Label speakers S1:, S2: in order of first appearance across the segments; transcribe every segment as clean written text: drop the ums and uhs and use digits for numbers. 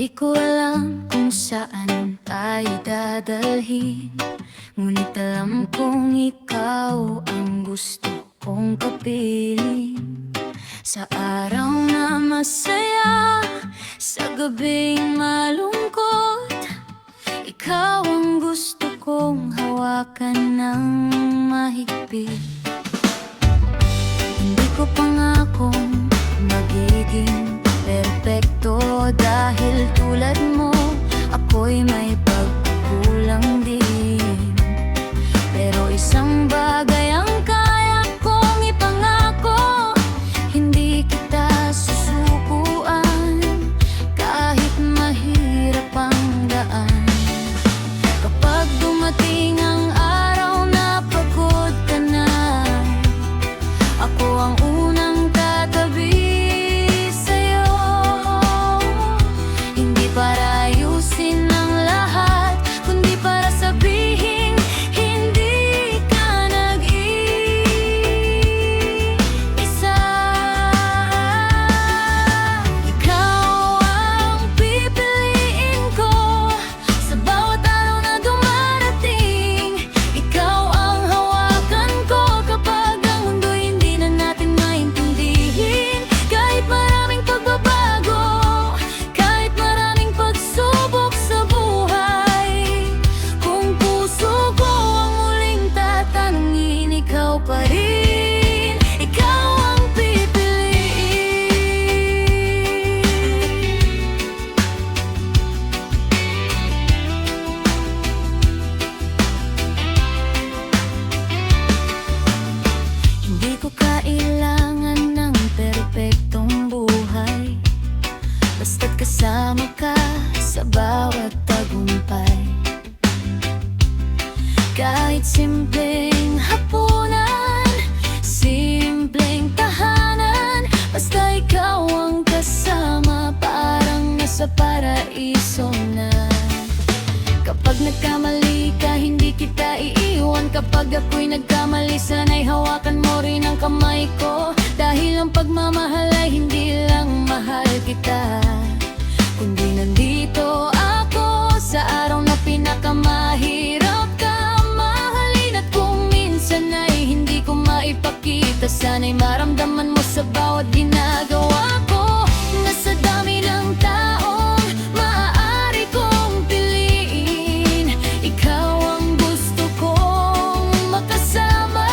S1: Di ko alam kung saan tayo dadalhin, ngunit alam kong ikaw ang gusto kong kapiling. Sa araw na masaya, sa gabing malungkot, ikaw ang gusto kong hawakan ng mahigpit. Hindi ko pangakong magiging perpekto, dahil tulad mo, ako'y may pagkukulang din. Pero isang bagay ang kaya kong ipangako, hindi kita susukuan kahit mahirap ang daan. Kapag dumating ang araw na pagod ka na, ako ang unang tatabi sa'yo. Hindi para ayusin ang lahat, kundi para sabihin hindi ka nag-iisa. Ikaw ang pipiliin ko sa bawat araw na dumarating. Ikaw ang hawakan ko kapag ang mundo'y hindi na natin maintindihin. Kahit maraming pagbabago, kahit maraming pagsubok sa buhay, kung puso ko ang muling tatanungin, ikaw pa rin, ikaw ang pipiliin. Hindi ko kailangan ng perpektong buhay, basta't kasama ka sa bawat tagumpay. Kahit simpleng hapunan, simpleng tahanan, basta ikaw ang kasama, parang nasa paraiso na. Kapag nagkamali ka, hindi kita iiwan. Kapag ako'y nagkamali, sana'y hawakan mo rin ang kamay ko. Dahil ang pagmamahal ay hindi lang mahal kita, kundi nandito ako sa araw na pinakamahirap ka mahalin. At kung minsan ay hindi ko maipakita, sana'y maramdaman mo sa bawat ginagawa ko, na sa dami ng taong maaari kong piliin, ikaw ang gusto kong makasama.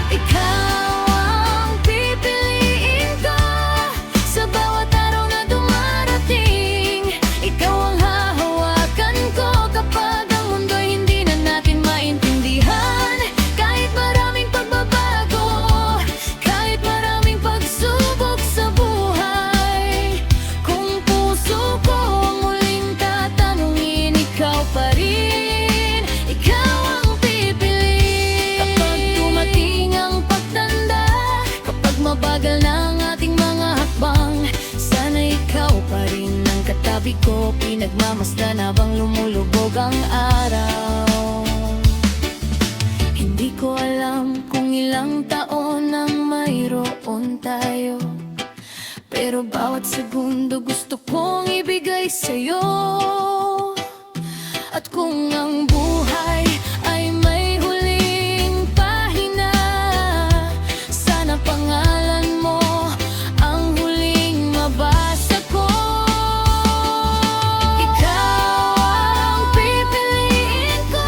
S1: Ikaw ang pipiliin ko sa bawat araw na dumarating. Ikaw ang hahawakan ko kapag ang mundo'y hindi na natin maintindihan. Kahit maraming pagbabago, kahit maraming pagsubok sa buhay, kung puso ko ang muling tatanungin, ikaw pa rin, ikaw ang pipiliin. Kapag dumating ang pagtanda, kapag mabagal na ang ating mga hakbang, sana ikaw pa rin ang katabi ko, pinagmamasdan habang lumulubog ang araw. Hindi ko alam kung ilang taon ang mayroon tayo, pero bawat segundo gusto kong ibigay sa'yo. At kung ang buhay ay may huling pahina, sana pangalan mo ang huling mabasa ko. Ikaw ang pipiliin ko,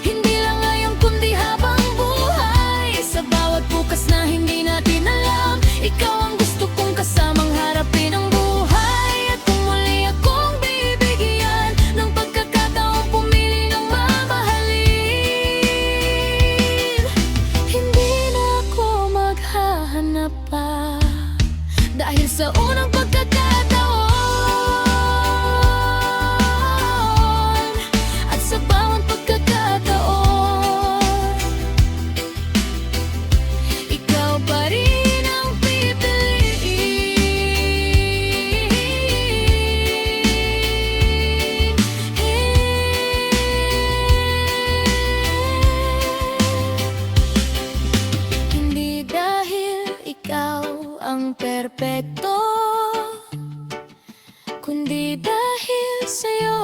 S1: hindi lang ngayon kundi habang buhay. Sa bawat bukas na hindi natin alam, ikaw ang gusto kong kasamang harapin ang buhay. At kung muli akong bibigyan ng pagkakataong pumili ng mamahalin, hindi na ako maghahanap pa, dahil sa unang pagkakataon at sa bawat pagkakataon, ikaw pa rin ang pipiliin. Hindi dahil ikaw perpekto, kundi dahil sa'yo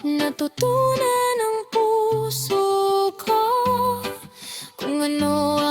S1: natutunan ng puso ko kung ano